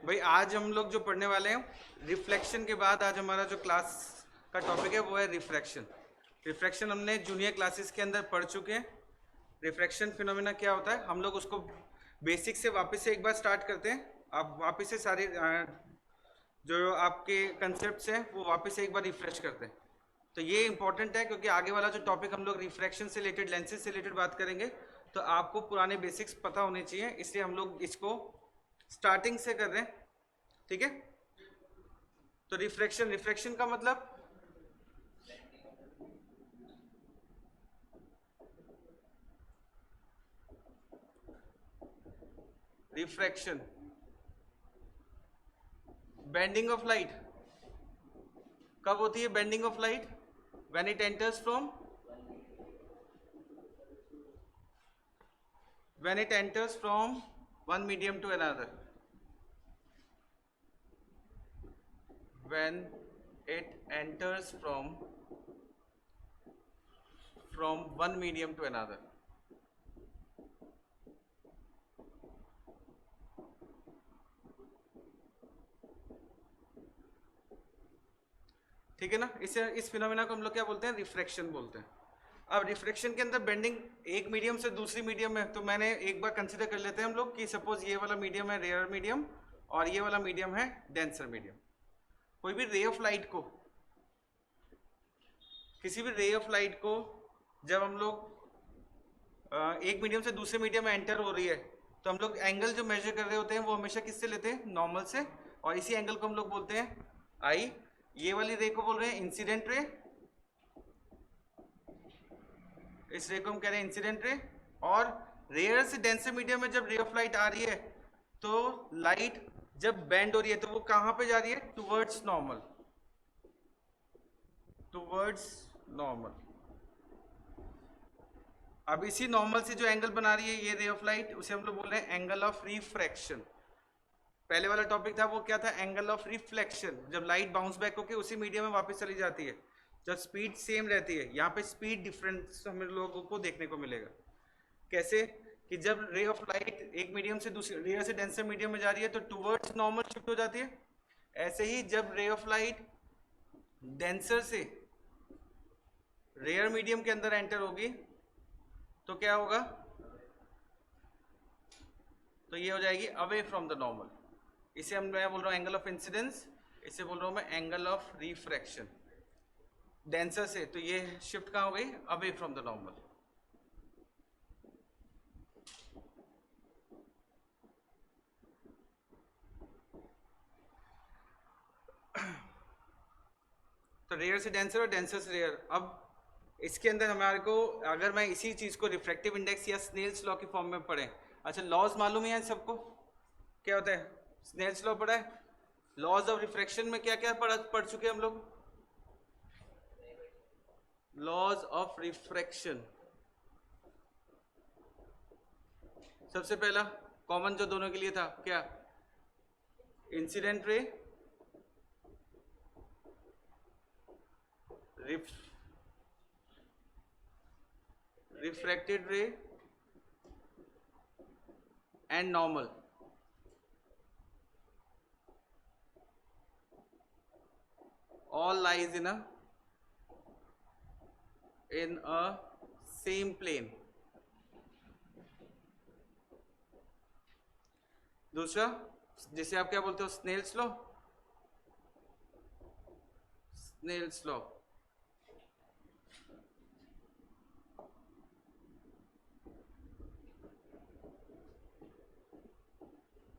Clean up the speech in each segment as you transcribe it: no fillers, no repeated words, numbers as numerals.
भाई आज हम लोग जो पढ़ने वाले हैं रिफ्लेक्शन के बाद, आज हमारा जो क्लास का टॉपिक है वो है रिफ्रैक्शन। रिफ्रैक्शन हमने जूनियर क्लासेस के अंदर पढ़ चुके हैं। रिफ्रैक्शन फिनोमेना क्या होता है, हम लोग उसको बेसिक से वापस से एक बार स्टार्ट करते हैं। आप वापस से सारे जो आपके कंसेप्ट्स हैं वो वापस से एक बार रिफ्रेश करते हैं। तो ये इंपॉर्टेंट है क्योंकि आगे वाला जो टॉपिक हम लोग रिफ्रैक्शन से रिलेटेड, लेंसेज से रिलेटेड बात करेंगे, तो आपको पुराने बेसिक्स पता होने चाहिए, इसलिए हम लोग इसको स्टार्टिंग से कर रहे हैं। ठीक है, तो रिफ्रैक्शन, रिफ्रैक्शन का मतलब रिफ्रैक्शन बेंडिंग ऑफ लाइट कब होती है? Bending of light when it enters from one medium to another. When it enters from one medium to another. ठीक है ना, इस फिनोमेना को हम लोग क्या बोलते हैं? रिफ्रैक्शन बोलते हैं। अब रिफ्रैक्शन के अंदर बेंडिंग एक मीडियम से दूसरी मीडियम में, तो मैंने एक बार कंसीडर कर लेते हैं हम लोग कि सपोज ये वाला मीडियम है रेयर मीडियम और ये वाला मीडियम है डेंसर मीडियम। कोई भी रे ऑफ लाइट को, किसी भी रे ऑफ लाइट को जब हम लोग एक मीडियम से दूसरे मीडियम में एंटर हो रही है, तो हम लोग एंगल जो मेजर कर रहे होते हैं वो हमेशा किससे लेते हैं? नॉर्मल से। और इसी एंगल को हम लोग बोलते हैं आई। ये वाली रे को बोल रहे हैं इंसिडेंट रे, इस रे को हम कह रहे हैं इंसिडेंट रे। और रेयर से डेंसर मीडियम में जब रे ऑफ लाइट आ रही है, तो लाइट जब बेंड हो रही है तो वो कहां पे जा रही है? Towards normal, towards normal. अब इसी नॉर्मल से जो एंगल बना रही है ये रे ऑफ लाइट, उसे हम लोग बोल रहे हैं एंगल ऑफ रिफ्रैक्शन। पहले वाला टॉपिक था वो क्या था? एंगल ऑफ रिफ्लेक्शन, जब लाइट बाउंस बैक होकर उसी मीडियम में वापस चली जाती है, जब स्पीड सेम रहती है। यहाँ पे स्पीड डिफरेंस हम लोगों को देखने को मिलेगा। कैसे? कि जब रे ऑफ लाइट एक मीडियम से दूसरे रेयर से डेंसर मीडियम में जा रही है तो टुवर्ड्स नॉर्मल शिफ्ट हो जाती है। ऐसे ही जब रे ऑफ लाइट डेंसर से रेयर मीडियम के अंदर एंटर होगी तो क्या होगा? तो ये हो जाएगी अवे फ्रॉम द नॉर्मल। इसे मैं बोल रहा हूँ एंगल ऑफ इंसिडेंस, इसे बोल रहा हूँ मैं एंगल ऑफ रिफ्रैक्शन। डेंसर से तो ये शिफ्ट कहाँ हो गई? Away from the normal. तो रेयर से डेंसर और डेंसर से रेयर। अब इसके अंदर हमारे को, अगर मैं इसी चीज को रिफ्रैक्टिव इंडेक्स या स्नेल्स लॉ की फॉर्म में पढ़े, अच्छा लॉज मालूम है सबको क्या होता है? स्नेल्स लॉ पढ़ा है। लॉज ऑफ रिफ्रैक्शन में क्या क्या पढ़ चुके हैं हम लोग? लॉज ऑफ रिफ्रैक्शन, सबसे पहला कॉमन जो दोनों के लिए था क्या? इंसिडेंट रे रिफ्रैक्टेड रे and normal. all lies in a same plane। दूसरा जिसे आप क्या बोलते हो? Snell's law. Snell's law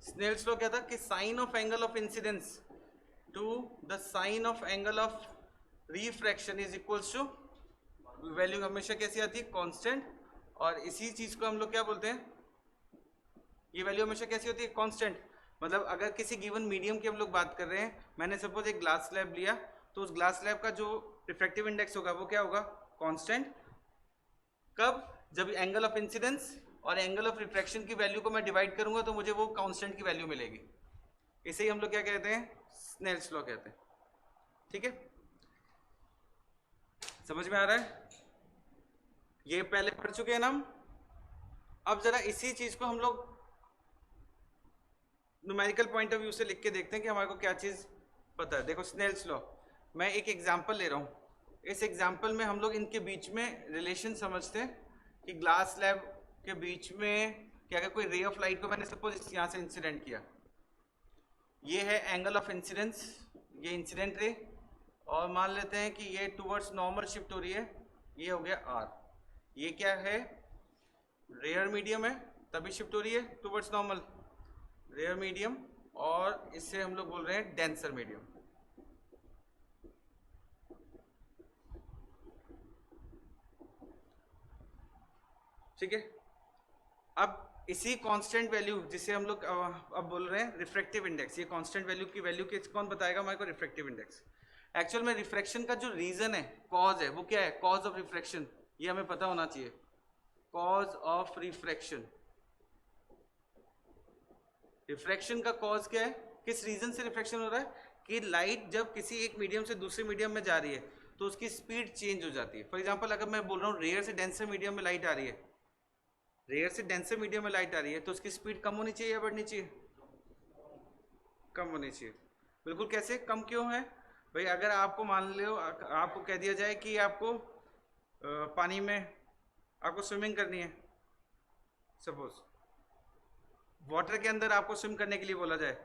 Snell's law क्या था? कि sine of angle of incidence to the sine of angle of refraction is equals to, value हमेशा कैसी आती है? कांस्टेंट। और इसी चीज को हम लोग क्या बोलते हैं? ये वैल्यू हमेशा कैसी होती है? कांस्टेंट। मतलब अगर किसी गिवन मीडियम की हम लोग बात कर रहे हैं, मैंने सपोज एक ग्लास स्लैब लिया, तो उस ग्लास स्लैब का जो रिफ्रैक्टिव इंडेक्स होगा वो क्या होगा? कांस्टेंट। कब? जब एंगल ऑफ इंसिडेंस और एंगल ऑफ रिफ्रैक्शन की वैल्यू को मैं डिवाइड करूंगा तो मुझे वो कांस्टेंट की वैल्यू मिलेगी। इसे ही हम लोग क्या कहते हैं? स्नेल्स लॉ कहते हैं। ठीक है, समझ में आ रहा है? ये पहले पढ़ चुके हैं ना हम। अब जरा इसी चीज को हम लोग न्यूमेरिकल पॉइंट ऑफ व्यू से लिख के देखते हैं कि हमारे को क्या चीज़ पता है। देखो स्नेल्स लॉ, मैं एक एग्जांपल ले रहा हूँ। इस एग्जांपल में हम लोग इनके बीच में रिलेशन समझते हैं कि ग्लास स्लैब के बीच में क्या, अगर कोई रे ऑफ लाइट को मैंने सपोज यहाँ से इंसिडेंट किया, ये है एंगल ऑफ इंसिडेंस, ये इंसिडेंट रे, और मान लेते हैं कि ये टूवर्ड्स नॉर्मल शिफ्ट हो रही है, ये हो गया आर। ये क्या है, रेयर मीडियम है तभी शिफ्ट हो रही है टूवर्ड्स नॉर्मल, रेयर मीडियम, और इससे हम लोग बोल रहे हैं डेंसर मीडियम। ठीक है। अब इसी कांस्टेंट वैल्यू जिसे हम लोग अब बोल रहे हैं रिफ्रैक्टिव इंडेक्स, ये कांस्टेंट वैल्यू की वैल्यू के कौन बताएगा हमारे को, रिफ्रैक्टिव इंडेक्स। एक्चुअल में रिफ्रैक्शन का जो रीजन है, कॉज है, वो क्या है, कॉज ऑफ रिफ्रैक्शन, ये हमें पता होना चाहिए। कॉज ऑफ रिफ्रैक्शन, रिफ्रैक्शन का कॉज क्या है, किस रीजन से रिफ्रैक्शन हो रहा है, कि लाइट जब किसी एक मीडियम से दूसरे मीडियम में जा रही है तो उसकी स्पीड चेंज हो जाती है। फॉर एग्जांपल अगर मैं बोल रहा हूँ रेयर से डेंसर मीडियम में लाइट आ रही है, रेयर से डेंसर मीडियम में लाइट आ रही है, तो उसकी स्पीड कम होनी चाहिए या बढ़नी चाहिए, कम होनी चाहिए। बिल्कुल, कैसे कम क्यों है भाई, अगर आपको मान लो आपको कह दिया जाए कि आपको पानी में आपको स्विमिंग करनी है, सपोज वाटर के अंदर आपको स्विम करने के लिए बोला जाए,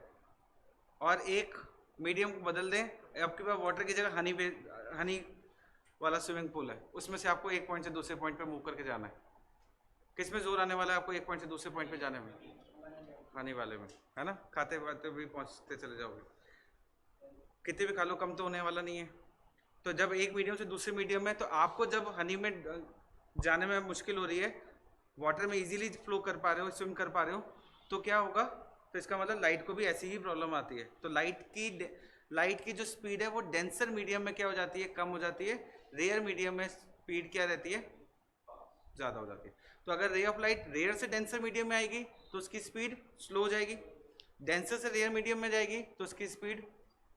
और एक मीडियम को बदल दें, आपके पास वाटर की जगह हनी वाला स्विमिंग पूल है, उसमें से आपको एक पॉइंट से दूसरे पॉइंट पे मूव करके जाना है, किस में जोर आने वाला है आपको एक पॉइंट से दूसरे पॉइंट पे जाने में, हनी वाले में, है ना। खाते खाते भी पहुंचते चले जाओगे, कितने भी खा लो कम तो होने वाला नहीं है। तो जब एक मीडियम से दूसरे मीडियम में, तो आपको जब हनी में जाने में मुश्किल हो रही है, वाटर में इजीली फ्लो कर पा रहे हो, स्विम कर पा रहे हो, तो क्या होगा, तो इसका मतलब लाइट को भी ऐसी ही प्रॉब्लम आती है। तो लाइट की जो स्पीड है वो डेंसर मीडियम में क्या हो जाती है, कम हो जाती है, रेयर मीडियम में स्पीड क्या रहती है, ज़्यादा हो जाती है। तो अगर रे ऑफ लाइट रेयर से डेंसर मीडियम में आएगी तो उसकी स्पीड स्लो हो जाएगी, डेंसर से रेयर मीडियम में जाएगी तो उसकी स्पीड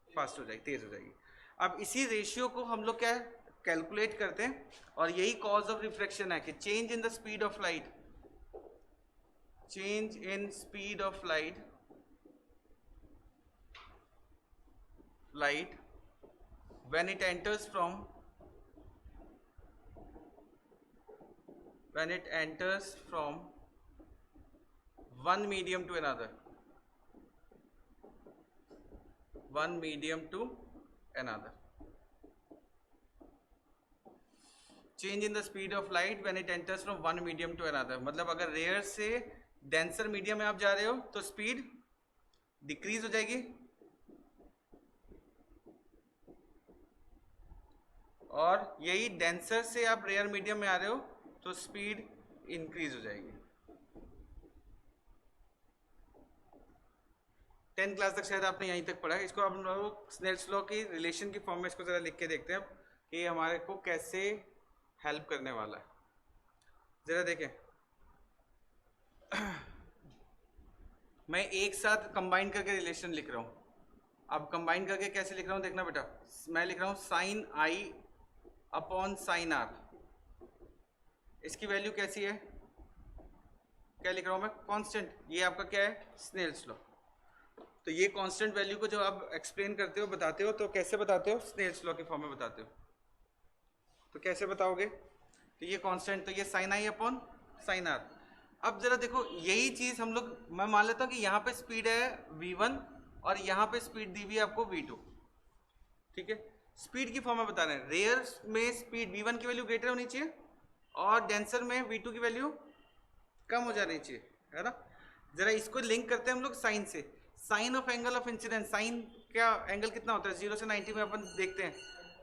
फास्ट हो जाएगी, तेज हो जाएगी। अब इसी रेशियो को हम लोग क्या कैलकुलेट करते हैं, और यही कॉज ऑफ रिफ्रैक्शन है कि change in the speed of light, change in speed of light when it enters from one medium to another, change in the speed of light when it enters from one medium to another, मतलब अगर rare से denser medium में आप जा रहे हो तो speed decrease हो जाएगी, और यही डेंसर से आप रेयर मीडियम में आ रहे हो तो स्पीड इंक्रीज हो जाएगी। 10th क्लास तक शायद आपने यहीं तक पढ़ा है। इसको हम लोग स्नेल्स लॉ की रिलेशन की फॉर्म में इसको जरा लिख के देखते हैं कि हमारे को कैसे हेल्प करने वाला है। जरा देखें, मैं एक साथ कंबाइन करके रिलेशन लिख रहा हूँ। अब कंबाइन करके कैसे लिख रहा हूँ देखना बेटा, मैं लिख रहा हूँ साइन आई अपॉन साइन आर। इसकी वैल्यू कैसी है, क्या लिख रहा हूँ मैं, कांस्टेंट। ये आपका क्या है, स्नेल्स लॉ। तो ये कांस्टेंट वैल्यू को जब आप एक्सप्लेन करते हो, बताते हो, तो कैसे बताते हो, स्नेल्स लॉ की फॉर्म में बताते हो। तो कैसे बताओगे, तो ये कांस्टेंट, तो ये साइन आई अपॉन साइन आर। अब जरा देखो, यही चीज हम लोग, मैं मान लेता हूँ कि यहाँ पे स्पीड है v1 और यहाँ पे स्पीड दी हुई है आपको v2, ठीक है। स्पीड की फॉर्म में बता रहे हैं, रेयर में स्पीड v1 की वैल्यू ग्रेटर होनी चाहिए और डेंसर में v2 की वैल्यू कम हो जानी चाहिए, है ना। जरा इसको लिंक करते हैं हम लोग साइन से, sine of angle of incidence. Sine क्या एंगल कितना होता है, 0 से 90 में अपन देखते हैं,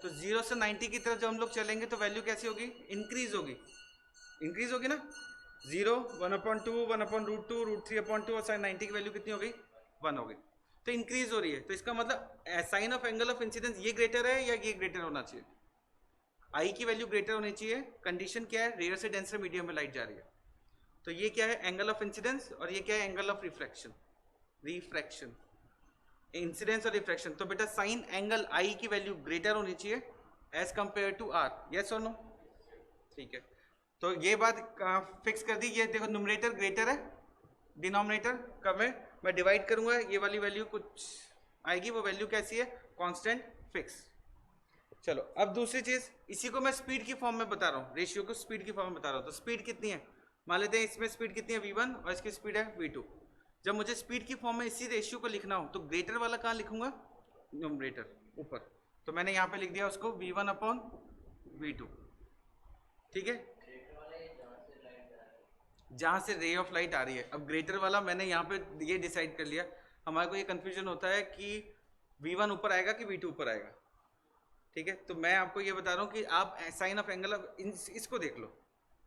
तो 0 से 90 की तरफ जब हम लोग चलेंगे तो वैल्यू कैसी होगी, इंक्रीज होगी ना। 0, 1/2, 1/√2, √3/2 और साइन 90 की वैल्यू कितनी हो गई, 1 हो गई, तो इंक्रीज हो रही है। तो इसका मतलब sine of angle of incidence ये ग्रेटर है या ये ग्रेटर होना चाहिए, आई की वैल्यू ग्रेटर होनी चाहिए। कंडीशन क्या है, रेयर से डेंसर मीडियम में लाइट जा रही है, तो ये क्या है, एंगल ऑफ इंसिडेंस, और ये क्या है, एंगल ऑफ रिफ्रैक्शन, इंसिडेंस और रिफ्रैक्शन। तो बेटा साइन एंगल आई की वैल्यू ग्रेटर होनी चाहिए as compare to R, yes और नो, ठीक है। तो ये बात फिक्स कर दी। ये देखो न्यूमरेटर ग्रेटर है, डिनोमिनेटर कम है, मैं डिवाइड करूंगा, ये वाली वैल्यू कुछ आएगी, वो वैल्यू कैसी है, कांस्टेंट फिक्स। चलो अब दूसरी चीज, इसी को मैं स्पीड की फॉर्म में बता रहा हूँ, रेशियो को स्पीड की फॉर्म में बता रहा हूँ। तो स्पीड कितनी है, मान लेते हैं इसमें स्पीड कितनी है v1 और इसकी स्पीड है v2। जब मुझे स्पीड की फॉर्म में इसी रेशियो को लिखना हो तो ग्रेटर वाला कहाँ लिखूंगा, न्यूमरेटर ऊपर। तो मैंने यहाँ पे लिख दिया उसको v1 अपॉन v2, ठीक है, जहाँ से रे ऑफ लाइट आ रही है। अब ग्रेटर वाला मैंने यहाँ पे ये डिसाइड कर लिया। हमारे को ये कंफ्यूजन होता है कि v1 ऊपर आएगा कि v2 ऊपर आएगा, ठीक है। तो मैं आपको ये बता रहा हूँ कि आप साइन ऑफ एंगल इसको देख लो,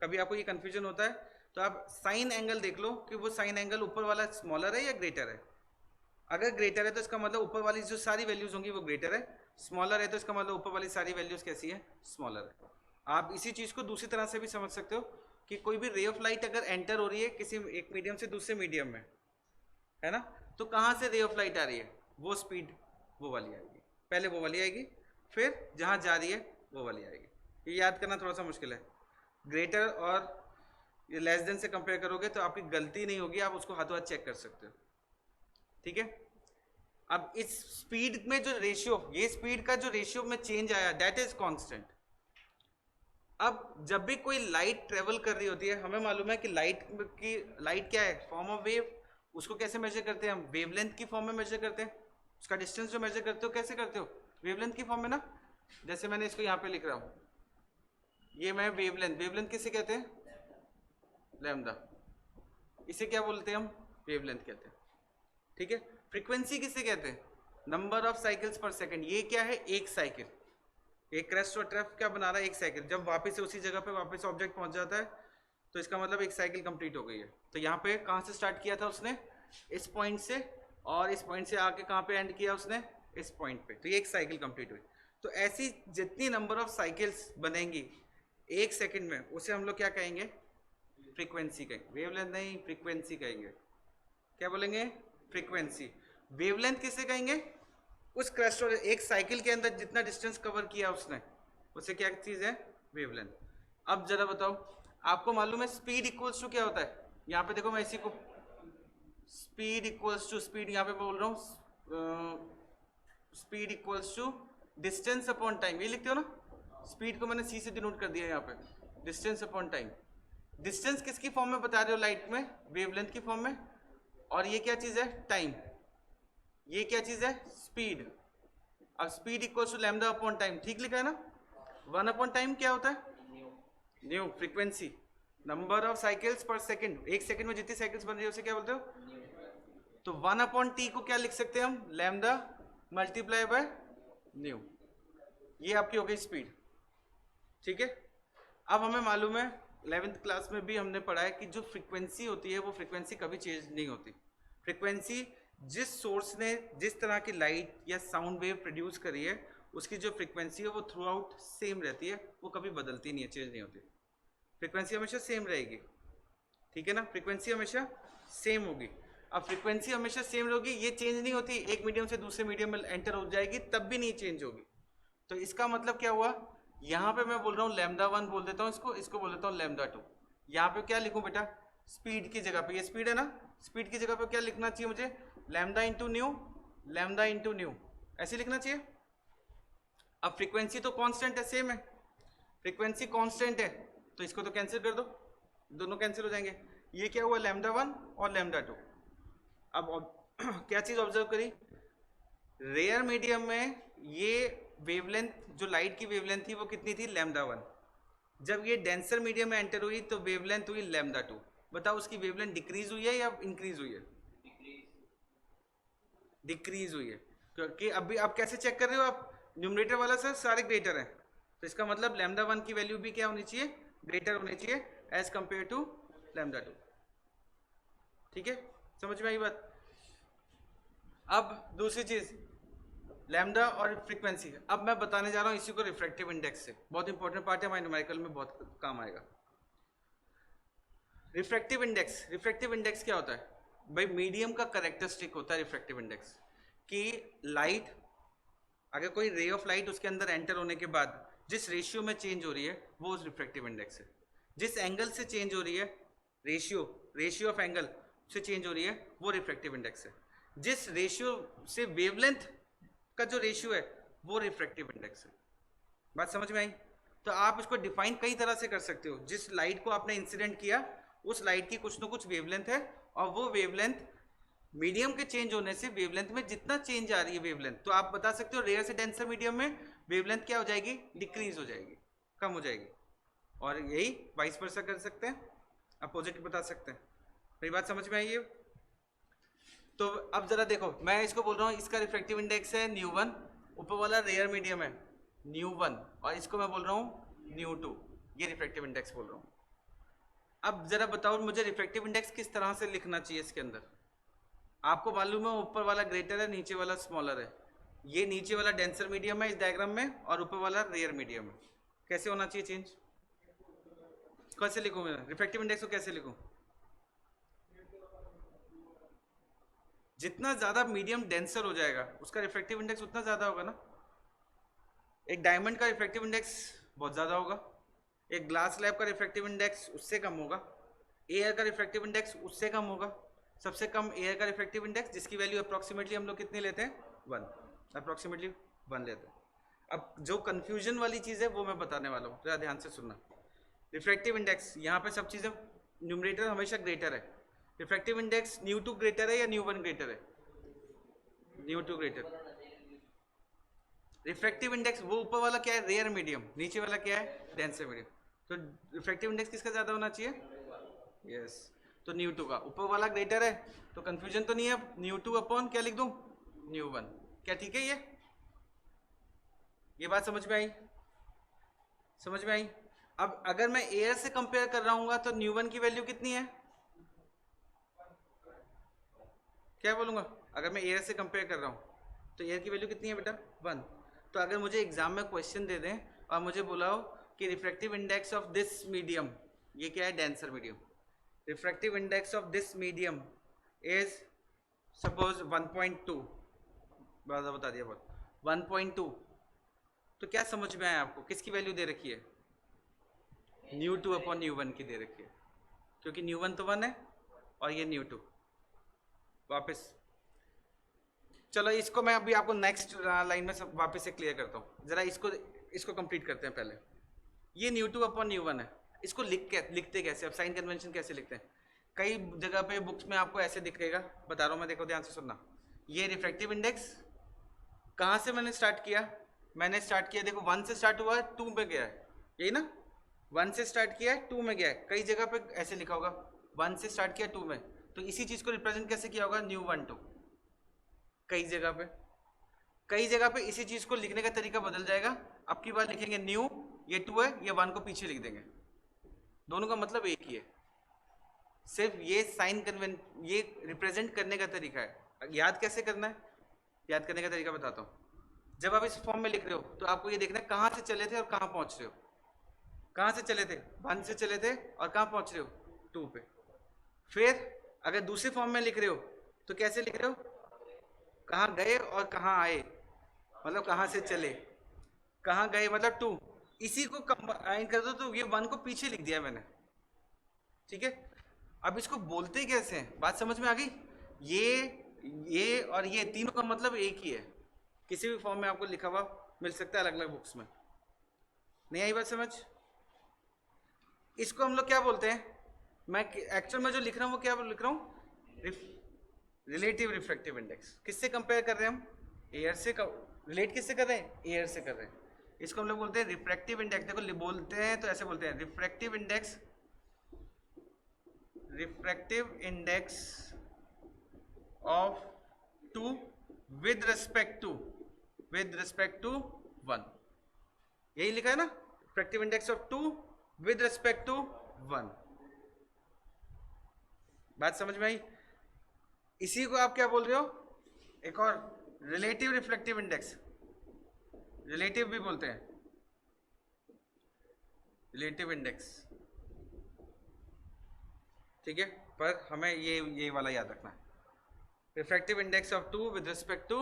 कभी आपको ये कंफ्यूजन होता है तो आप साइन एंगल देख लो कि वो साइन एंगल ऊपर वाला स्मॉलर है या ग्रेटर है। अगर ग्रेटर है तो इसका मतलब ऊपर वाली जो सारी वैल्यूज होंगी वो ग्रेटर है, स्मॉलर है तो इसका मतलब ऊपर वाली सारी वैल्यूज कैसी है, स्मॉलर है। आप इसी चीज को दूसरी तरह से भी समझ सकते हो कि कोई भी रे ऑफ लाइट अगर एंटर हो रही है किसी एक मीडियम से दूसरे मीडियम में, है ना, तो कहाँ से रे ऑफ लाइट आ रही है, वो स्पीड वो वाली आएगी, पहले वो वाली आएगी, फिर जहाँ जा रही है वो वाली आएगी। ये याद करना थोड़ा सा मुश्किल है। ग्रेटर और ये लेस देन से कंपेयर करोगे तो आपकी गलती नहीं होगी, आप उसको हाथों हाथ चेक कर सकते हो, ठीक है। अब इस स्पीड में जो रेशियो, ये स्पीड का जो रेशियो में चेंज आया दैट इज कांस्टेंट। अब जब भी कोई लाइट ट्रेवल कर रही होती है, हमें मालूम है कि लाइट क्या है, फॉर्म ऑफ वेव। उसको कैसे मेजर करते हैं हम, वेवलेंथ की फॉर्म में मेजर करते हैं। उसका डिस्टेंस जो मेजर करते हो कैसे करते हो, वेवलेंथ की फॉर्म में ना। जैसे मैंने इसको यहाँ पे लिख रहा हूँ, ये मैं वेवलेंथ किसे कहते हैं, लैम्डा, इसे क्या बोलते हैं हम, वेवलेंथ कहते हैं, ठीक है। फ्रीक्वेंसी किसे कहते हैं, नंबर ऑफ साइकिल्स पर सेकंड। ये क्या है, एक साइकिल, एक क्रेस्ट और ट्रफ क्या बना रहा है, एक साइकिल। जब वापस से उसी जगह पे वापस ऑब्जेक्ट पहुंच जाता है तो इसका मतलब एक साइकिल कंप्लीट हो गई है। तो यहाँ पे कहाँ से स्टार्ट किया था उसने, इस पॉइंट से, और इस पॉइंट से आके कहाँ पे एंड किया उसने, इस पॉइंट पे। तो ये एक साइकिल कंप्लीट हुई। तो ऐसी जितनी नंबर ऑफ साइकिल्स बनेंगी एक सेकेंड में, उसे हम लोग क्या कहेंगे, फ्रीक्वेंसी कहेंगे। वेवलेंथ नहीं, फ्रीक्वेंसी कहेंगे। क्या बोलेंगे, फ्रीक्वेंसी। वेवलेंथ किसे कहेंगे, उस क्रेस्ट और एक साइकिल के अंदर जितना डिस्टेंस कवर किया उसने, उसे क्या चीज है, वेवलेंथ। अब जरा बताओ, आपको मालूम है स्पीड इक्वल्स टू क्या होता है। यहाँ पे देखो, मैं इसी को स्पीड इक्वल्स टू, स्पीड यहाँ पे बोल रहा हूँ, speed equals to distance upon time, ये लिखते हो ना। स्पीड को मैंने सी से डिनोट कर दिया यहाँ पे, डिस्टेंस अपॉन टाइम। डिस्टेंस किसकी फॉर्म में बता रहे हो, लाइट में, वेवलेंथ की फॉर्म में। और ये क्या चीज है, टाइम। ये क्या चीज है, स्पीड। अब speed equals to lambda upon time, ठीक लिखा है ना। 1 अपॉन टाइम क्या होता है, new. Frequency, number of cycles पर सेकंड, एक सेकंड में जितनी साइकिल्स बन रही है उसे क्या बोलते हो। तो 1 अपॉन टी को क्या लिख सकते हैं हम, लैम्डा मल्टीप्लाई बाय न्यू। ये आपकी हो गई स्पीड, ठीक है। अब हमें मालूम है 11th क्लास में भी हमने पढ़ा है कि जो फ्रीक्वेंसी होती है वो फ्रीक्वेंसी कभी चेंज नहीं होती। फ्रीक्वेंसी जिस सोर्स ने जिस तरह की लाइट या साउंड वेव प्रोड्यूस करी है, उसकी जो फ्रीक्वेंसी है वो थ्रू आउट सेम रहती है, वो कभी बदलती नहीं है, चेंज नहीं होती। फ्रीक्वेंसी हमेशा सेम रहेगी, ठीक है ना। फ्रीक्वेंसी हमेशा सेम होगी। अब फ्रीक्वेंसी हमेशा सेम रहेगी, ये चेंज नहीं होती। एक मीडियम से दूसरे मीडियम में एंटर हो जाएगी तब भी नहीं चेंज होगी। तो इसका मतलब क्या हुआ, यहाँ पे मैं बोल रहा हूँ लैम्डा 1 बोल देता हूँ इसको बोल देता हूँ लैम्डा 2। यहाँ पे क्या लिखूँ बेटा, स्पीड की जगह पे, ये स्पीड है ना, स्पीड की जगह पे क्या लिखना चाहिए मुझे, lambda into new, lambda into new, ऐसे लिखना चाहिए। अब फ्रीक्वेंसी तो कांस्टेंट है, सेम है, फ्रीक्वेंसी कांस्टेंट है, तो इसको तो कैंसिल कर दो, दोनों कैंसिल हो जाएंगे। ये क्या हुआ, लैम्डा 1 और लैम्डा 2। अब क्या चीज ऑब्जर्व करी, रेयर मीडियम में ये वेवलेंथ, जो लाइट की वेवलेंथ थी वो कितनी थी, लैम्डा 1। जब ये डेंसर मीडियम में एंटर हुई तो वेवलेंथ हुई लैम्डा 2। बताओ उसकी वेवलेंथ डिक्रीज हुई है या इंक्रीज हुई है, डिक्रीज हुई है। क्योंकि अभी आप कैसे चेक कर रहे हो, आप न्यूमरेटर वाला सर सारे ग्रेटर हैं, तो इसका मतलब लैम्डा 1 की वैल्यू भी क्या होनी चाहिए, ग्रेटर होनी चाहिए एज कंपेयर टू लैम्डा 2, ठीक है। समझ में आई बात। अब दूसरी चीज, लैम्डा और फ्रीक्वेंसी। अब मैं बताने जा रहा हूं इसी को रिफ्रैक्टिव इंडेक्स से, बहुत इंपॉर्टेंट पार्ट है, हमारे न्यूमेरिकल में बहुत काम आएगा। रिफ्रैक्टिव इंडेक्स, रिफ्रैक्टिव इंडेक्स क्या होता है भाई, मीडियम का कैरेक्टरिस्टिक होता है रिफ्रैक्टिव इंडेक्स, कि लाइट, अगर कोई रे ऑफ लाइट उसके अंदर एंटर होने के बाद जिस रेशियो में चेंज हो रही है वो उस रिफ्रैक्टिव इंडेक्स है। जिस एंगल से चेंज हो रही है, रेशियो ऑफ एंगल, से चेंज हो रही है वो रिफ्रैक्टिव इंडेक्स है। जिस रेशियो से वेवलेंथ का जो रेशियो है वो रिफ्रैक्टिव इंडेक्स है। बात समझ में आई? तो आप इसको डिफाइन कई तरह से कर सकते हो। जिस लाइट को आपने इंसिडेंट किया उस लाइट की कुछ ना कुछ वेवलेंथ है, और वो वेवलेंथ मीडियम के चेंज होने से वेवलेंथ में जितना चेंज आ रही है वेवलेंथ, तो आप बता सकते हो रेयर से डेंसर मीडियम में वेवलेंथ क्या हो जाएगी, डिक्रीज हो जाएगी, कम हो जाएगी। और यही वाइस वर्सा कर सकते हैं, अपोजिट बता सकते हैं। मेरी बात समझ में आई है? तो अब जरा देखो, मैं इसको बोल रहा हूँ इसका रिफ्रैक्टिव इंडेक्स है ν1, ऊपर वाला रेयर मीडियम है ν1, और इसको मैं बोल रहा हूँ ν2, ये रिफ्रैक्टिव इंडेक्स बोल रहा हूँ। अब जरा बताओ मुझे रिफ्रैक्टिव इंडेक्स किस तरह से लिखना चाहिए इसके अंदर। आपको मालूम है ऊपर वाला ग्रेटर है, नीचे वाला स्मॉलर है। ये नीचे वाला डेंसर मीडियम है इस डायग्राम में, और ऊपर वाला रेयर मीडियम है। कैसे होना चाहिए चेंज? कैसे लिखूं मैं रिफ्रैक्टिव इंडेक्स को? कैसे लिखूं? जितना ज्यादा मीडियम डेंसर हो जाएगा उसका रिफ्रैक्टिव इंडेक्स उतना ज्यादा होगा ना। एक डायमंड का रिफ्रैक्टिव इंडेक्स बहुत ज्यादा होगा, एक ग्लास स्लैब का रिफ्रैक्टिव इंडेक्स उससे कम होगा, एयर का रिफ्रैक्टिव इंडेक्स उससे कम होगा। सबसे कम एयर का रिफ्रैक्टिव इंडेक्स जिसकी वैल्यू अप्रॉक्सीमेटली हम लोग कितने लेते हैं, 1, अप्रॉक्सीमेटली 1 लेते हैं। अब जो कंफ्यूजन वाली चीज़ है वो मैं बताने वाला हूँ, जरा ध्यान से सुनना। रिफ्रैक्टिव इंडेक्स यहाँ पे सब चीज़ें न्यूमरेटर हमेशा ग्रेटर है। रिफ्रैक्टिव इंडेक्स ν2 ग्रेटर है या ν1 ग्रेटर है? ν2 ग्रेटर। रिफ्रैक्टिव इंडेक्स वो ऊपर वाला क्या है, रेयर मीडियम, नीचे वाला क्या है, डेंसर मीडियम। तो रिफ्रैक्टिव इंडेक्स किसका ज़्यादा होना चाहिए? यस, तो ν2 का। ऊपर वाला ग्रेटर है तो कंफ्यूजन तो नहीं है, ν2 अपॉन क्या लिख दूं, ν1। क्या ठीक है? ये बात समझ में आई? समझ में आई? अब अगर मैं एयर से कंपेयर कर रहा हूँ तो ν1 की वैल्यू कितनी है? क्या बोलूंगा? अगर मैं एयर से कंपेयर कर रहा हूँ तो एयर की वैल्यू कितनी है बेटा, 1। तो अगर मुझे एग्जाम में क्वेश्चन दे दें और मुझे बुलाओ कि refractive index of this medium, ये क्या है, denser medium, refractive index of this medium is suppose 1.2, बता दिया बहुत, 1.2, तो क्या समझ में आया आपको? किसकी वैल्यू दे रखी है? ν2 अपॉन ν1 की दे रखी है, क्योंकि ν1 तो 1 है और ये ν2। वापस चलो इसको मैं अभी आपको नेक्स्ट लाइन में सब वापस से क्लियर करता हूँ। जरा इसको कंप्लीट करते हैं पहले। ये ν2 अपॉन ν1 है, इसको लिखते कैसे? अब साइन कन्वेंशन कैसे लिखते हैं? कई जगह पे बुक्स में आपको ऐसे दिखेगा, बता रहा हूँ मैं, देखो ध्यान से सुनना। ये रिफ्रैक्टिव इंडेक्स कहाँ से मैंने स्टार्ट किया? मैंने स्टार्ट किया, देखो 1 से स्टार्ट हुआ है, 2 में गया है, यही ना? 1 से स्टार्ट किया है, 2 में गया है। कई जगह पे ऐसे लिखा होगा 1 से स्टार्ट किया 2 में, तो इसी चीज को रिप्रेजेंट कैसे किया होगा, ν12। कई जगह पे इसी चीज को लिखने का तरीका बदल जाएगा। अब की बार लिखेंगे न्यू, ये 2 है, ये 1 को पीछे लिख देंगे, दोनों का मतलब एक ही है, सिर्फ ये साइन ये रिप्रेजेंट करने का तरीका है। याद कैसे करना है? याद करने का तरीका बताता हूँ। जब आप इस फॉर्म में लिख रहे हो तो आपको ये देखना है कहाँ से चले थे और कहाँ पहुँच रहे हो। कहाँ से चले थे? 1 से चले थे, और कहाँ पहुँच रहे हो, 2 पे। फिर अगर दूसरे फॉर्म में लिख रहे हो तो कैसे लिख रहे हो, कहाँ गए और कहाँ आए, मतलब कहाँ से चले, कहाँ गए मतलब 2, इसी को कंबाइन कर दो तो ये 1 को पीछे लिख दिया मैंने, ठीक है? अब इसको बोलते कैसे हैं, बात समझ में आ गई? ये और ये तीनों का मतलब एक ही है, किसी भी फॉर्म में आपको लिखा हुआ मिल सकता है अलग अलग बुक्स में। नहीं आई बात समझ? इसको हम लोग क्या बोलते हैं, मैं एक्चुअल में जो लिख रहा हूँ वो क्या लिख रहा हूँ, रिलेटिव रिफ्रैक्टिव इंडेक्स। किससे कंपेयर कर रहे हैं हम? एयर से। रिलेट किससे कर रहे हैं? एयर से कर रहे हैं। इसको हम लोग बोलते हैं रिफ्रैक्टिव इंडेक्स। देखो बोलते हैं तो ऐसे बोलते हैं, refractive index, refractive index of 2 with respect to 1, यही लिखा है ना, refractive index of 2 with respect to 1। बात समझ में आई? इसी को आप क्या बोल रहे हो, एक और रिलेटिव रिफ्लेक्टिव इंडेक्स, रिलेटिव भी बोलते हैं, रिलेटिव इंडेक्स, ठीक है? पर हमें ये वाला याद रखना है, refractive index of 2 with respect to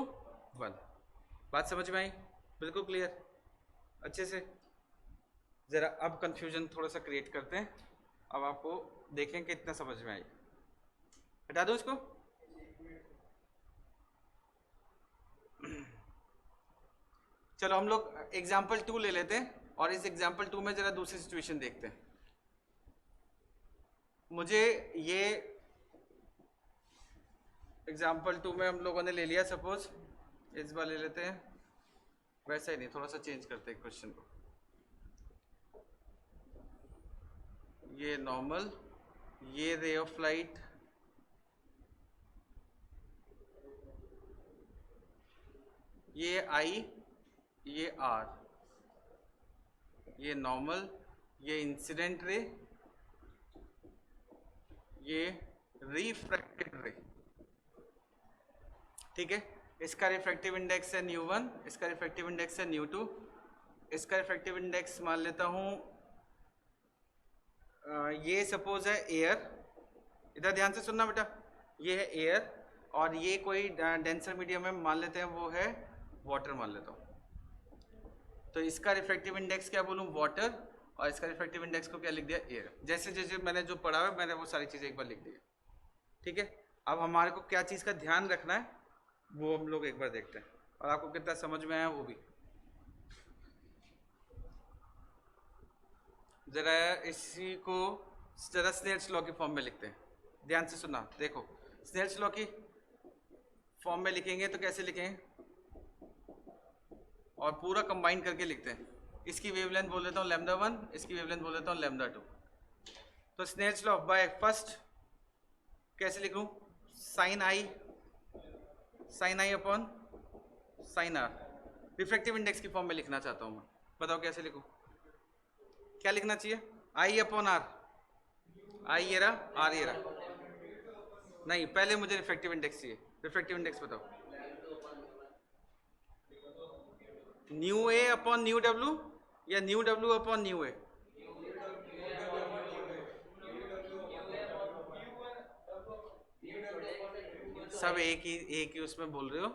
1। बात समझ में आई? बिल्कुल क्लियर, अच्छे से। जरा अब कंफ्यूजन थोड़ा सा क्रिएट करते हैं, अब आपको देखें कि इतना समझ में आई। हटा दो इसको। चलो हम लोग एग्जाम्पल 2 ले लेते हैं और इस एग्जाम्पल 2 में जरा दूसरी सिचुएशन देखते हैं। मुझे ये एग्जाम्पल 2 में हम लोगों ने ले लिया, सपोज इस बार ले लेते हैं, वैसा ही नहीं, थोड़ा सा चेंज करते हैं क्वेश्चन को। ये नॉर्मल, ये रे ऑफ लाइट, ये आई, ये आर, ये नॉर्मल, ये इंसिडेंट रे, ये रिफ्रैक्टेड रे। ठीक है, इसका रिफ्रैक्टिव इंडेक्स है ν1, इसका रिफ्रैक्टिव इंडेक्स है ν2, इसका रिफ्रैक्टिव इंडेक्स मान लेता हूँ ये सपोज है एयर, इधर ध्यान से सुनना बेटा, ये है एयर और ये कोई डेंसर मीडियम है, मान लेते हैं वो है वाटर मान लेता हूँ। तो इसका रिफ्रैक्टिव इंडेक्स क्या बोलूँ, वाटर, और इसका रिफ्रैक्टिव इंडेक्स को क्या लिख दिया, एयर। जैसे जैसे मैंने जो पढ़ा है मैंने वो सारी चीज़ें एक बार लिख दी। ठीक है, अब हमारे को क्या चीज़ का ध्यान रखना है वो हम लोग एक बार देखते हैं और आपको कितना समझ में आया वो भी। जरा इसी को जरा स्नेल्स लॉ के फॉर्म में लिखते हैं, ध्यान से सुनना। देखो स्नेल्स लॉ की फॉर्म में लिखेंगे तो कैसे लिखेंगे, और पूरा कंबाइन करके लिखते हैं। इसकी वेवलेंथ बोल देता हूँ λ1, इसकी वेवलेंथ बोल देता हूँ λ2। तो स्नेल्स लॉ बाय फर्स्ट कैसे लिखूं, साइन आई upon sine r, refractive index की फॉर्म में लिखना चाहता हूं मैं, बताओ कैसे लिखूं, क्या लिखना चाहिए, आई अपॉन आर, आई ये रहा, आर ये रहा, नहीं पहले मुझे रिफ्रैक्टिव इंडेक्स चाहिए। रिफ्रैक्टिव इंडेक्स बताओ, न्यू ए अपॉन न्यू डब्ल्यू या न्यू डब्ल्यू अपॉन न्यू ए, सब एक ही उसमें बोल रहे हो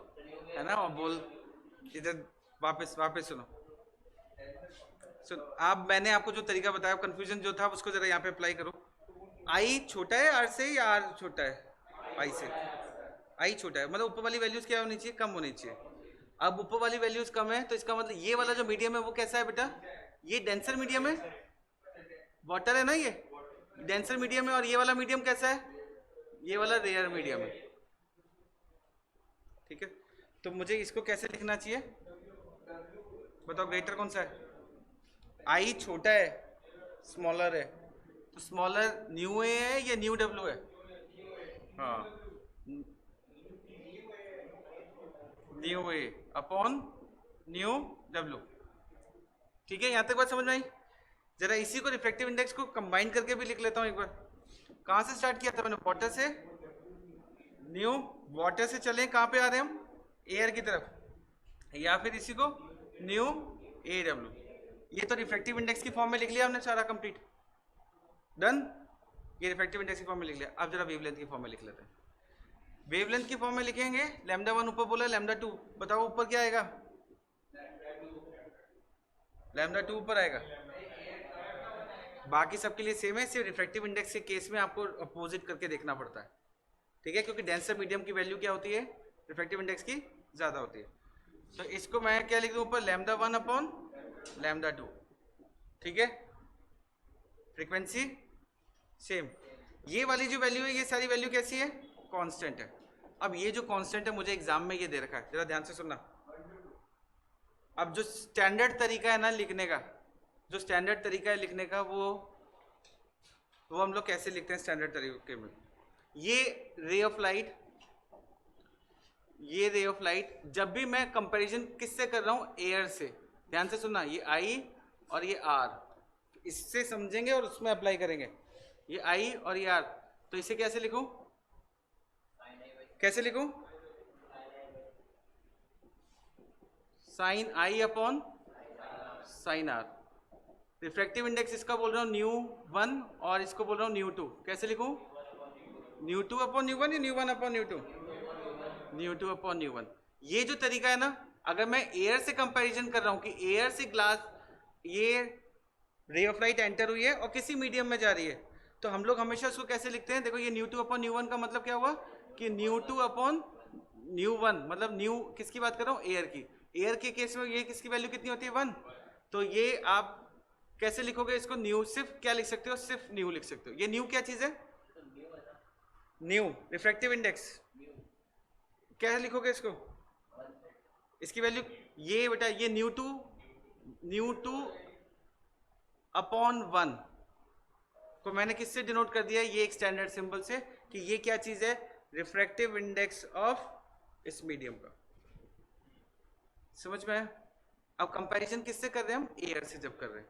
है ना, और बोल इधर वापस सुनो। आप मैंने आपको जो तरीका बताया, कंफ्यूजन जो था उसको जरा यहाँ पे अप्लाई करो। आई छोटा है आर से या आर छोटा है आई से, आई छोटा है, मतलब ऊपर वाली वैल्यूज क्या होनी चाहिए, कम होनी चाहिए। अब ऊपर वाली वैल्यूज कम है तो इसका मतलब ये वाला जो मीडियम है वो कैसा है बेटा, ये डेंसर मीडियम है, वाटर है ना, ये डेंसर मीडियम है, और ये वाला मीडियम कैसा है, ये वाला रेयर मीडियम है। ठीक है, तो मुझे इसको कैसे लिखना चाहिए बताओ, ग्रेटर कौन सा है, आई छोटा है स्मॉलर है, तो स्मॉलर न्यू ए है या न्यू डब्ल्यू है, हाँ न्यू ए अपॉन न्यू डब्ल्यू। ठीक है, यहाँ तक बात समझ में आई। जरा इसी को रिफ्रैक्टिव इंडेक्स को कंबाइन करके भी लिख लेता हूँ एक बार। कहाँ से स्टार्ट किया था मैंने, वाटर से, न्यू वाटर से चले कहाँ पे आ रहे हैं हम, एयर की तरफ, या फिर इसी को न्यू ए डब्ल्यू। ये तो रिफ्रैक्टिव इंडेक्स की फॉर्म में लिख लिया हमने सारा कंप्लीट, डन। ये रिफ्रैक्टिव इंडेक्स की फॉर्म में लिख लिया। अब जरा वेवलेंथ की फॉर्म में लिख लेते हैं। वेवलेंथ की फॉर्म में लिखेंगे, λ1 ऊपर बोला, λ2 बताओ ऊपर क्या आएगा, λ2 ऊपर आएगा। बाकी सबके लिए सेम है, सिर्फ रिफ्रैक्टिव इंडेक्स के केस में आपको अपोजिट करके देखना पड़ता है। ठीक है, क्योंकि डेंसर मीडियम की वैल्यू क्या होती है, रिफ्रैक्टिव इंडेक्स की ज़्यादा होती है। तो इसको मैं क्या लिख दूँ ऊपर, λ1 अपॉन λ2। ठीक है, फ्रीक्वेंसी सेम। ये वाली जो वैल्यू है, ये सारी वैल्यू कैसी है, कांस्टेंट है। अब ये जो कांस्टेंट है मुझे एग्जाम में ये दे रखा है, जरा ध्यान से सुनना। अब जो स्टैंडर्ड तरीका है ना लिखने का, जो स्टैंडर्ड तरीका है लिखने का, वो हम लोग कैसे लिखते हैं स्टैंडर्ड तरीके में। ये रे ऑफ लाइट, ये रे ऑफ लाइट, जब भी मैं कंपैरिजन किससे कर रहा हूँ, एयर से, ध्यान से सुनना, ये आई और ये आर, इससे समझेंगे और उसमें अप्लाई करेंगे। ये आई और ये आर, तो इसे कैसे लिखूं, कैसे लिखूं, साइन आई upon sine r. Refractive index इसका बोल रहा हूँ ν1 और इसको बोल रहा हूँ ν2, कैसे लिखूं, ν2 अपॉन ν1 या ν1 अपॉन ν2, ν2 अपॉन ν1। ये जो तरीका है ना, अगर मैं एयर से कंपैरिजन कर रहा हूँ कि एयर से ग्लास, ये रे ऑफ लाइट एंटर हुई है और किसी मीडियम में जा रही है, तो हम लोग हमेशा उसको कैसे लिखते हैं, देखो ये न्यू2 अपॉन न्यू1 का मतलब क्या हुआ कि न्यू2 अपॉन न्यू1, मतलब न्यू किसकी बात कर रहा हूँ, एयर की। एयर के केस में ये किसकी वैल्यू कितनी होती है 1, तो ये आप कैसे लिखोगे इसको, न्यू सिर्फ क्या लिख सकते हो, सिर्फ न्यू लिख सकते हो। ये न्यू क्या चीज है, न्यू रिफ्रैक्टिव इंडेक्स, क्या लिखोगे इसको, इसकी वैल्यू ये बेटा, ये न्यू टू अपॉन 1 को मैंने किससे डिनोट कर दिया, ये एक स्टैंडर्ड सिंबल से, कि ये क्या चीज है, रिफ्रैक्टिव इंडेक्स ऑफ इस मीडियम का। समझ में आया? अब कंपैरिजन किससे कर रहे हैं हम, एयर से जब कर रहे हैं,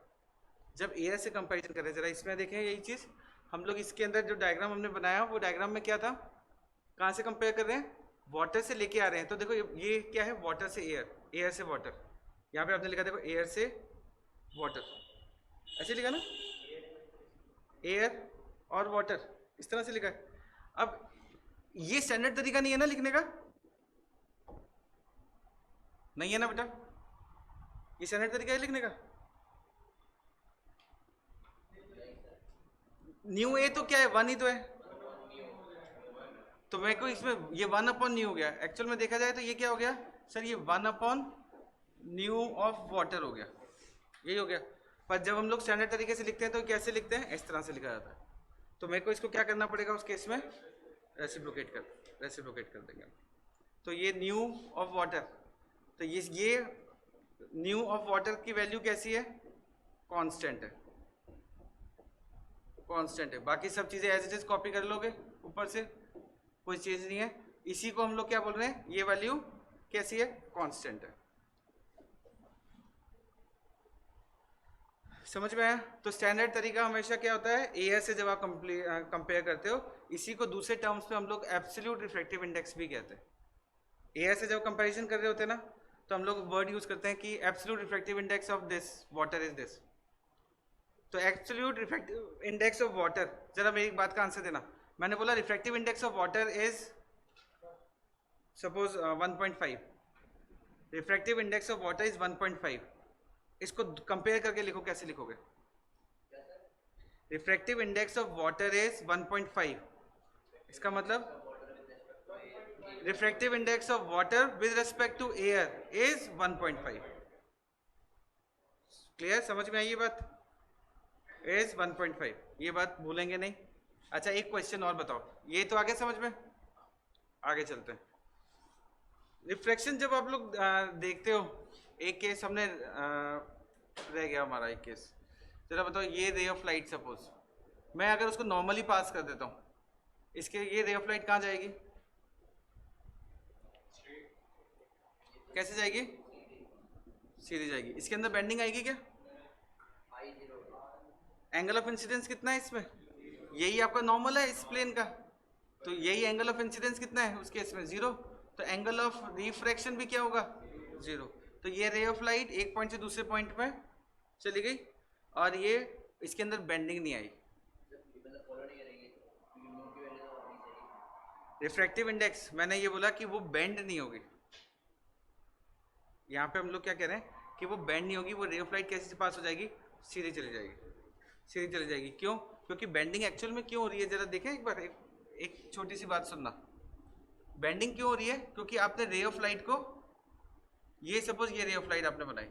जब एयर से कंपैरिजन कर रहे हैं। जरा इसमें देखें यही चीज, हम लोग इसके अंदर जो डायग्राम हमने बनाया वो डायग्राम में क्या था, कहाँ से कंपेयर कर रहे हैं, वाटर से लेके आ रहे हैं। तो देखो ये क्या है, वाटर से एयर, एयर से वाटर, यहाँ पे आपने लिखा देखो एयर से वाटर, ऐसे लिखा ना, एयर और वाटर, इस तरह से लिखा है। अब ये स्टैंडर्ड तरीका नहीं है ना लिखने का, नहीं है ना बेटा, ये स्टैंडर्ड तरीका है लिखने का। न्यू ए तो क्या है, 1 ही तो है, तो मेरे को इसमें ये 1 अपॉन न्यू हो गया। एक्चुअल में देखा जाए तो ये क्या हो गया सर, ये 1 अपॉन न्यू ऑफ वाटर हो गया, यही हो गया। पर जब हम लोग स्टैंडर्ड तरीके से लिखते हैं तो कैसे लिखते हैं, इस तरह से लिखा जाता है। तो मेरे को इसको क्या करना पड़ेगा उस केस में, रेसिप्रोकेट कर देंगे। तो ये न्यू ऑफ वाटर, तो ये न्यू ऑफ वाटर की वैल्यू कैसी है, कांस्टेंट है, कांस्टेंट है। बाकी सब चीज़ें एज इट इज कॉपी कर लोगे ऊपर से, कोई चीज़ नहीं है। इसी को हम लोग क्या बोल रहे हैं, ये वैल्यू कैसी है, कांस्टेंट है। समझ में आया? तो स्टैंडर्ड तरीका हमेशा क्या होता है, एयर से जब आप कंपेयर करते हो, इसी को दूसरे टर्म्स में हम लोग एब्सोल्यूट रिफ्रैक्टिव इंडेक्स भी कहते हैं। एयर से जब कंपैरिजन कर रहे होते हैं ना, तो हम लोग वर्ड यूज करते हैं कि absolute refractive index of this water is this. तो absolute refractive index of water, जरा मेरी बात का आंसर देना। मैंने बोला refractive index of water is suppose 1.5, refractive index of water is 1.5। इसको कंपेयर करके लिखो, कैसे लिखोगे, refractive index of water is 1.5, इसका मतलब refractive index of water with respect to air is 1.5। Clear, समझ में आई ये बात, इज 1.5, ये बात भूलेंगे नहीं। अच्छा एक क्वेश्चन और बताओ, ये तो आगे समझ में, आगे चलते हैं। रिफ्रैक्शन जब आप लोग देखते हो, एक केस हमने रह गया हमारा एक केस, जरा बताओ, ये रे ऑफ लाइट सपोज मैं अगर उसको नॉर्मली पास कर देता हूँ, इसके ये रे ऑफ लाइट कहाँ जाएगी, कैसे जाएगी, सीधी जाएगी। इसके अंदर बेंडिंग आएगी क्या, एंगल ऑफ इंसिडेंस कितना है इसमें, यही आपका नॉर्मल है इस प्लेन का, तो यही एंगल ऑफ इंसिडेंस कितना है उस केस में 0, तो एंगल ऑफ रिफ्रैक्शन भी क्या होगा 0। तो ये रे ऑफ लाइट एक पॉइंट से दूसरे पॉइंट में चली गई और ये इसके अंदर बेंडिंग नहीं आई। रिफ्रैक्टिव इंडेक्स मैंने ये बोला कि वो बेंड नहीं होगी, यहाँ पे हम लोग क्या कह रहे हैं कि वो बेंड नहीं होगी, वो रे ऑफ लाइट कैसे पास हो जाएगी, सीधी चली जाएगी, सीधी चली जाएगी। क्यों, क्योंकि बेंडिंग एक्चुअल में क्यों हो रही है, जरा देखें एक बार, एक छोटी सी बात सुनना। बेंडिंग क्यों हो रही है, क्योंकि आपने रे ऑफ लाइट को, ये सपोज ये रे ऑफ लाइट आपने बनाई,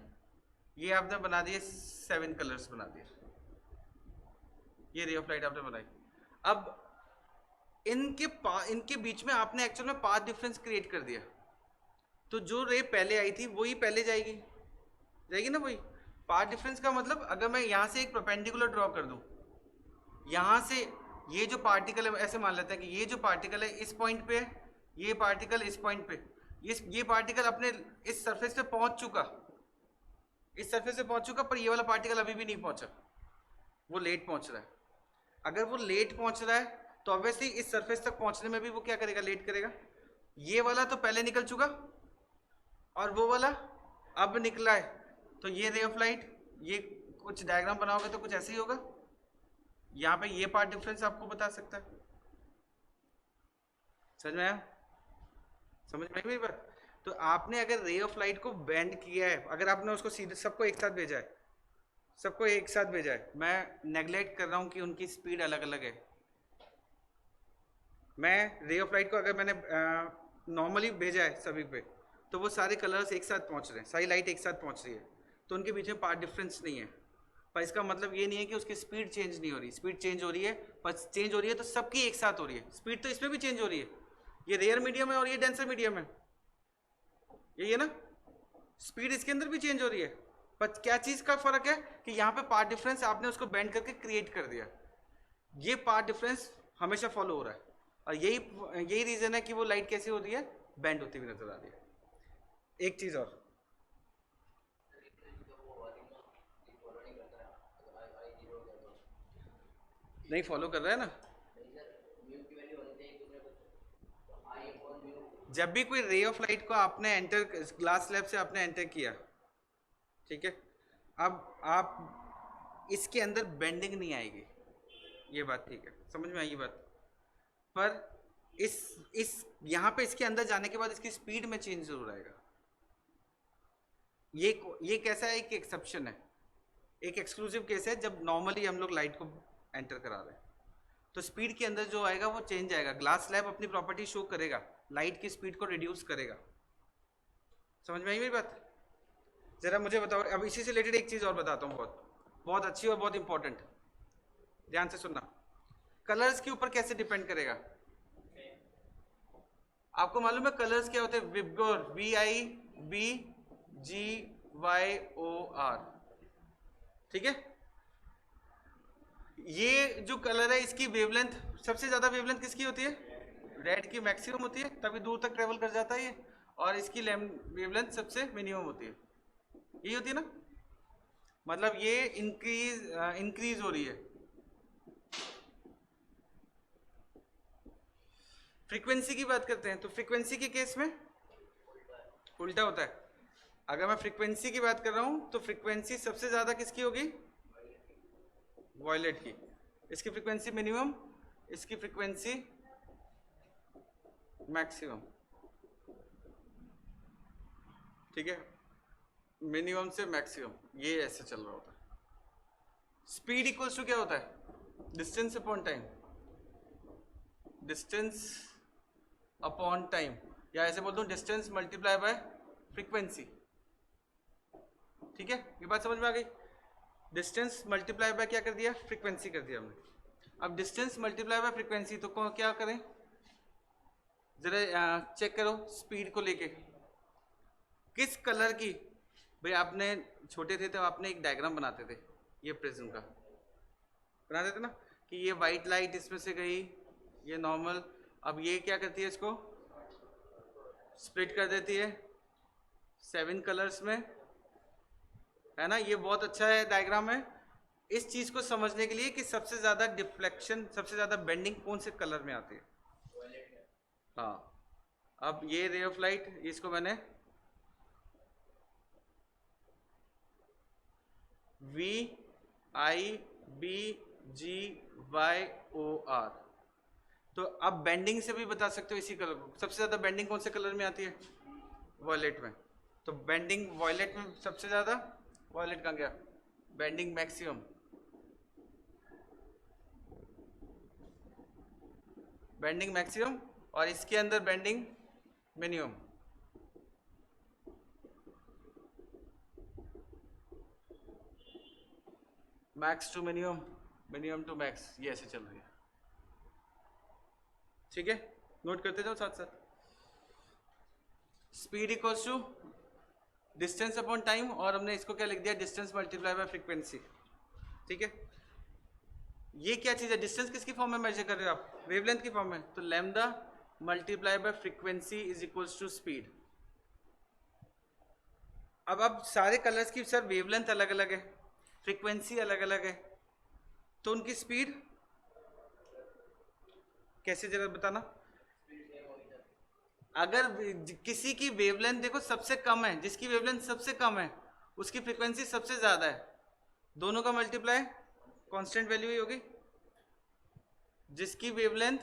ये आपने बना दिए 7 कलर्स बना दिए, ये रे ऑफ लाइट आपने बनाई। अब इनके बीच में आपने एक्चुअल में पाथ डिफरेंस क्रिएट कर दिया, तो जो रे पहले आई थी वही पहले जाएगी, जाएगी ना वही। पाथ डिफरेंस का मतलब अगर मैं यहाँ से एक परपेंडिकुलर ड्रॉ कर दूँ, यहाँ से ये जो पार्टिकल है, ऐसे मान लेते हैं कि ये जो पार्टिकल है इस पॉइंट पे है, ये पार्टिकल इस पॉइंट पे, ये पार्टिकल अपने इस सरफेस पे पहुंच चुका, इस सरफेस पे पहुंच चुका, पर ये वाला पार्टिकल अभी भी नहीं पहुंचा, वो लेट पहुंच रहा है। अगर वो लेट पहुंच रहा है तो ऑब्वियसली इस सरफेस तक पहुंचने में भी वो क्या करेगा, लेट करेगा। ये वाला तो पहले निकल चुका और वो वाला अब निकला है, तो ये रे ऑफ लाइट, ये कुछ डायग्राम बनाओगे तो कुछ ऐसे ही होगा। यहाँ पे ये पार्ट डिफरेंस आपको बता सकता है, समझ में आया, समझ में आई मेरी बात। तो आपने अगर रे ऑफ लाइट को बेंड किया है, अगर आपने उसको सीधे सबको एक साथ भेजा है, सबको एक साथ भेजा है, मैं नेग्लेक्ट कर रहा हूँ कि उनकी स्पीड अलग अलग है। मैं रे ऑफ लाइट को अगर मैंने नॉर्मली भेजा है सभी पे, तो वो सारे कलर्स एक साथ पहुँच रहे हैं, सारी लाइट एक साथ पहुँच रही है, तो उनके बीच में पार्ट डिफरेंस नहीं है। पर इसका मतलब ये नहीं है कि उसकी स्पीड चेंज नहीं हो रही, स्पीड चेंज हो रही है, पर चेंज हो रही है तो सबकी एक साथ हो रही है। स्पीड तो इसमें भी चेंज हो रही है, ये रेयर मीडियम है और ये डेंसर मीडियम है, यही है ना। स्पीड इसके अंदर भी चेंज हो रही है, पर क्या चीज़ का फर्क है कि यहाँ पे पार्ट डिफरेंस आपने उसको बेंड करके क्रिएट कर दिया। ये पार्ट डिफरेंस हमेशा फॉलो हो रहा है, और यही रीजन है कि वो लाइट कैसी होती है, बेंड होती हुई नजर आ रही है। एक चीज़ और, नहीं फॉलो कर रहा है ना। जब भी कोई रे ऑफ लाइट को आपने एंटर, ग्लास स्लैब से आपने एंटर किया, ठीक है, अब आप इसके अंदर बेंडिंग नहीं आएगी, ये बात ठीक है, समझ में आई ये बात। पर इस यहाँ पे इसके अंदर जाने के बाद इसकी स्पीड में चेंज जरूर आएगा। ये कैसा है, एक एक्सेप्शन है, एक एक्सक्लूसिव केस है, जब नॉर्मली हम लोग लाइट को एंटर करा रहे हैं तो स्पीड के अंदर जो आएगा वो चेंज आएगा। ग्लास स्लैब अपनी प्रॉपर्टी शो करेगा, लाइट की स्पीड को रिड्यूस करेगा। समझ में आई मेरी बात? जरा मुझे बताओ, अब इसी से रिलेटेड एक चीज़ और बताता हूँ, बहुत अच्छी और बहुत इंपॉर्टेंट, ध्यान से सुनना। कलर्स के ऊपर कैसे डिपेंड करेगा? आपको मालूम है कलर्स क्या होते हैं? विबगोर, VIBGYOR, ठीक है। ये जो कलर है इसकी वेवलेंथ, सबसे ज्यादा वेवलेंथ किसकी होती है? रेड की मैक्सिमम होती है, तभी दूर तक ट्रेवल कर जाता है ये, और इसकी वेवलेंथ सबसे मिनिमम होती है, यही होती है ना। मतलब ये इंक्रीज हो रही है। फ्रीक्वेंसी की बात करते हैं, तो फ्रीक्वेंसी के केस में उल्टा होता है। अगर मैं फ्रीक्वेंसी की बात कर रहा हूं तो फ्रीक्वेंसी सबसे ज्यादा किसकी होगी? वॉयलेट की। इसकी फ्रीक्वेंसी मिनिमम, इसकी फ्रीक्वेंसी मैक्सिमम, ठीक है, मिनिमम से मैक्सिमम, ये ऐसे चल रहा होता है। स्पीड इक्वल्स टू क्या होता है? Distance upon time, distance upon time, या ऐसे बोलता हूँ डिस्टेंस मल्टीप्लाई बाय फ्रीक्वेंसी, ठीक है। ये बात समझ में आ गई? डिस्टेंस मल्टीप्लाई बाय क्या कर दिया? फ्रीक्वेंसी कर दिया हमने। अब डिस्टेंस मल्टीप्लाई बाय फ्रीक्वेंसी, तो क्या करें, जरा चेक करो स्पीड को लेके। किस कलर की, भाई आपने छोटे थे तो आपने एक डायग्राम बनाते थे, ये प्रिज्म का बनाते थे ना, कि ये वाइट लाइट इसमें से गई, ये नॉर्मल, अब ये क्या करती है, इसको स्प्लिट कर देती है 7 कलर्स में, है ना। ये बहुत अच्छा है डायग्राम है इस चीज को समझने के लिए कि सबसे ज्यादा डिफ्लेक्शन, सबसे ज्यादा बेंडिंग कौन से कलर में आती है। हाँ, अब ये रे ऑफ लाइट, इसको मैंने VIBGYOR, तो अब बेंडिंग से भी बता सकते हो इसी कलर को। सबसे ज्यादा बेंडिंग कौन से कलर में आती है? वॉयलेट में। तो बेंडिंग वॉयलेट में सबसे ज्यादा, वॉयलेट का क्या, बेंडिंग मैक्सिमम, बेंडिंग मैक्सिमम, और इसके अंदर bending minimum. Max to minimum, minimum to max, ये ऐसे चल रही है, ठीक है। नोट करते जाओ साथ साथ। Speed equals to distance upon time, और हमने इसको क्या लिख दिया? डिस्टेंस मल्टीप्लाई बाय फ्रीक्वेंसी, ठीक है। ये क्या चीज़ है? डिस्टेंस किसकी फॉर्म में मेजर कर रहे हो आप? वेवलेंथ की फॉर्म में, तो lambda multiply by frequency is equals to speed. अब सारे कलर्स की सर वेवलेंथ अलग अलग है, फ्रीक्वेंसी अलग अलग है, तो उनकी स्पीड कैसे, जरा बताना। अगर किसी की वेवलेंथ देखो सबसे कम है, जिसकी वेवलेंथ सबसे कम है उसकी फ्रीक्वेंसी सबसे ज्यादा है, दोनों का मल्टीप्लाई कांस्टेंट वैल्यू ही होगी। जिसकी वेवलेंथ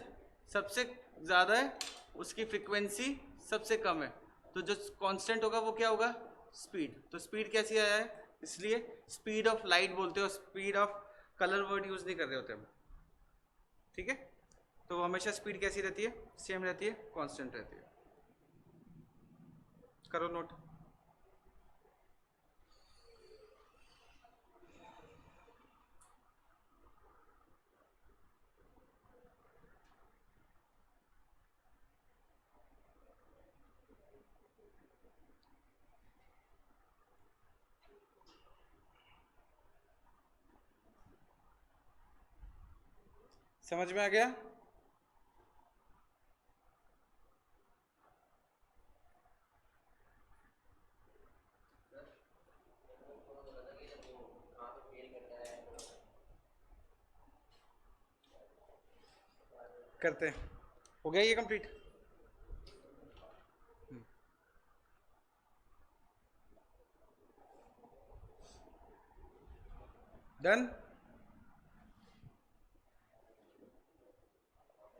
सबसे ज्यादा है उसकी फ्रीक्वेंसी सबसे कम है, तो जो कांस्टेंट होगा वो क्या होगा? स्पीड। तो स्पीड कैसी आया है? इसलिए स्पीड ऑफ लाइट बोलते हो, speed of colour word use नहीं कर रहे होते हम, ठीक है। तो हमेशा स्पीड कैसी रहती है, सेम रहती है, कांस्टेंट रहती है। करो नोट। समझ में आ गया? करते हैं, हो गया ये कंप्लीट? डन।